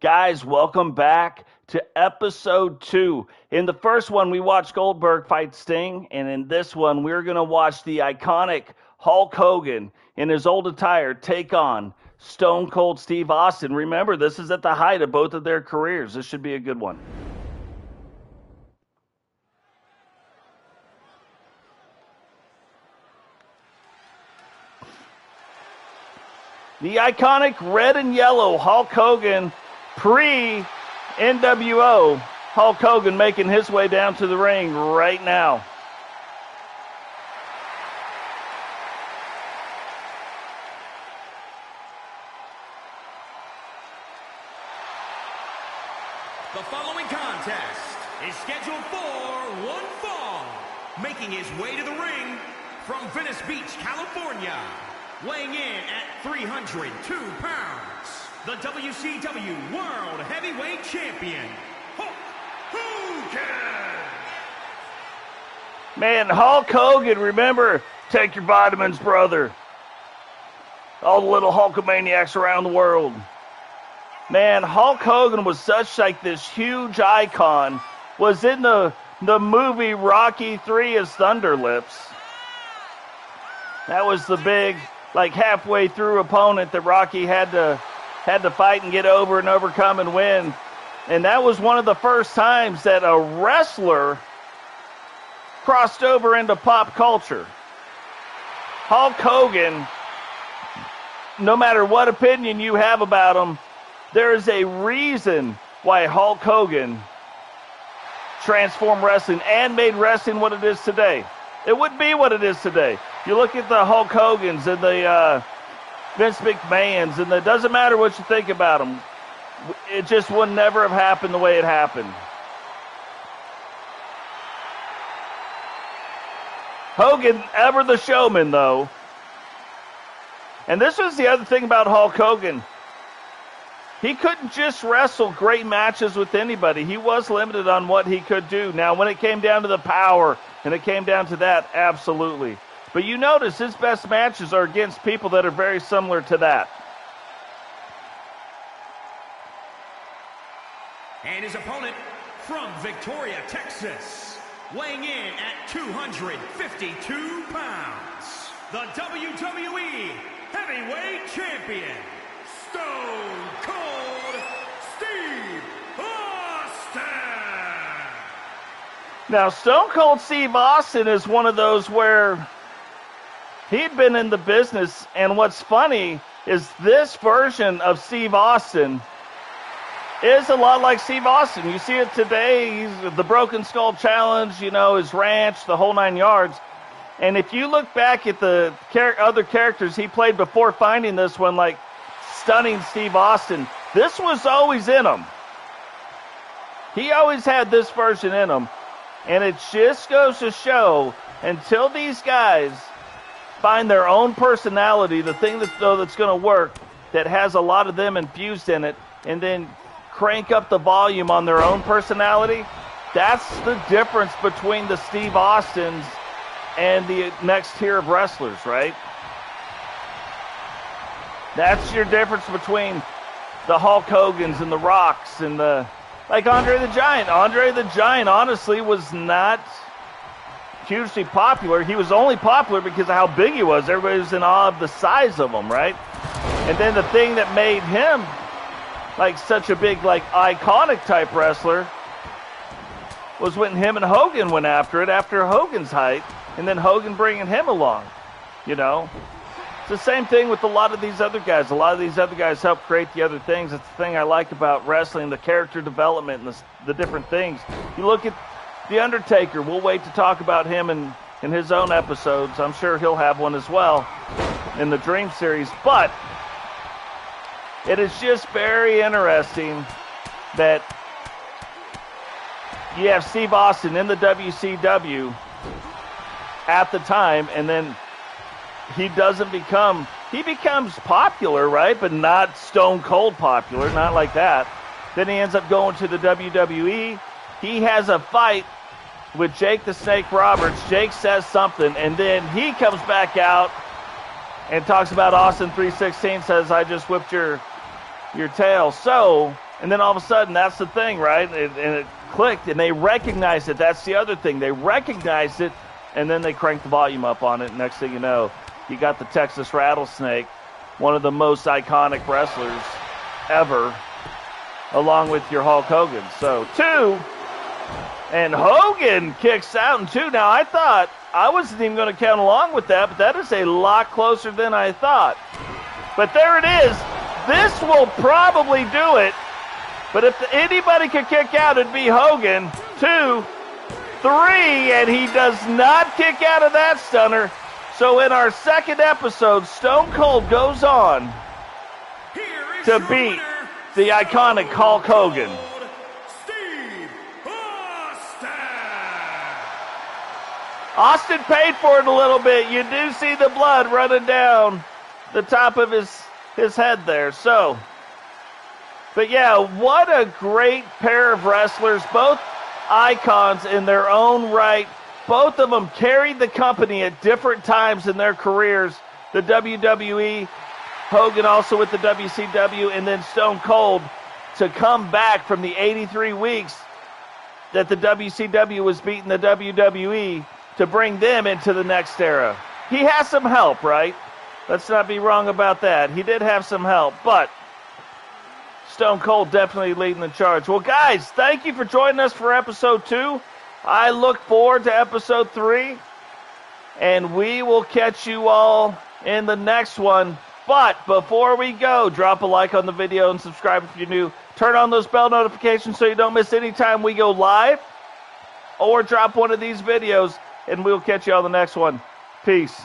Guys, welcome back to episode 2. In the first one, we watched Goldberg fight Sting, and in this one, we're going to watch the iconic Hulk Hogan in his old attire take on Stone Cold Steve Austin. Remember, this is at the height of both of their careers. This should be a good one. The iconic red and yellow Hulk Hogan, pre-NWO Hulk Hogan, making his way down to the ring right now. The following contest is scheduled for one fall. Making his way to the ring from Venice Beach, California, weighing in at 302 pounds, the WCW World Heavyweight Champion, Hulk Hogan. Man, Hulk Hogan, remember, take your vitamins, brother. All the little Hulkamaniacs around the world. Man, Hulk Hogan was such like this huge icon, was in the movie Rocky III as Thunder Lips. That was the big, like halfway through opponent that Rocky had to fight and get over and overcome and win. And that was one of the first times that a wrestler crossed over into pop culture. Hulk Hogan, no matter what opinion you have about him, there is a reason why Hulk Hogan transformed wrestling and made wrestling what it is today. It wouldn't be what it is today. You look at the Hulk Hogans and the Vince McMahons, and it doesn't matter what you think about them. It just would never have happened the way it happened. Hogan, ever the showman, though. And this was the other thing about Hulk Hogan. He couldn't just wrestle great matches with anybody. He was limited on what he could do. Now, when it came down to the power and it came down to that, absolutely. But you notice his best matches are against people that are very similar to that. And his opponent from Victoria, Texas, weighing in at 252 pounds, the WWE Heavyweight Champion, Stone Cold Steve Austin. Now, Stone Cold Steve Austin is one of those where he'd been in the business, and what's funny is this version of Steve Austin is a lot like Steve Austin. You see it today. He's the Broken Skull Challenge, you know, his ranch, the whole 9 yards. And if you look back at the other characters he played before finding this one, like Stunning Steve Austin, this was always in him. He always had this version in him. And it just goes to show, until these guys find their own personality, the thing that's going to work, that has a lot of them infused in it, and then crank up the volume on their own personality, that's the difference between the Steve Austins and the next tier of wrestlers, right? That's your difference between the Hulk Hogans and the Rocks and like Andre the Giant. Andre the Giant honestly was not hugely popular. He was only popular because of how big he was. Everybody was in awe of the size of him, right? And then the thing that made him like such a big, like iconic type wrestler was when him and Hogan went after it after Hogan's height, and then Hogan bringing him along, you know? It's the same thing with a lot of these other guys. A lot of these other guys help create the other things. It's the thing I like about wrestling, the character development and the different things. You look at The Undertaker. We'll wait to talk about him in his own episodes. I'm sure he'll have one as well in the Dream Series. But it is just very interesting that you have Steve Austin in the WCW at the time, and then he becomes popular, right? But not Stone Cold popular, not like that. Then he ends up going to the WWE. He has a fight with Jake the Snake Roberts. Jake says something, and then he comes back out and talks about Austin 3:16, says, I just whipped your tail. So And then all of a sudden, that's the thing, right? And it clicked, and they recognized it. That's the other thing. They recognized it, and then they cranked the volume up on it. Next thing you know, you got the Texas Rattlesnake, one of the most iconic wrestlers ever, along with your Hulk Hogan. So 2, and Hogan kicks out in 2. Now, I thought I wasn't even going to count along with that, but that is a lot closer than I thought. But there it is. This will probably do it. But if anybody could kick out, it'd be Hogan. 2, 3, and he does not kick out of that stunner. So in our second episode, Stone Cold goes on to beat the iconic Hulk Hogan. Austin paid for it a little bit. You do see the blood running down the top of his head there. So, but yeah, what a great pair of wrestlers. Both icons in their own right. Both of them carried the company at different times in their careers. The WWE, Hogan also with the WCW, and then Stone Cold to come back from the 83 weeks that the WCW was beating the WWE to bring them into the next era. He has some help, right? Let's not be wrong about that. He did have some help, but Stone Cold definitely leading the charge. Well, guys, thank you for joining us for episode 2. I look forward to episode 3, and we will catch you all in the next one. But before we go, drop a like on the video and subscribe if you're new. Turn on those bell notifications so you don't miss any time we go live, or drop one of these videos, and we'll catch you on the next one. Peace.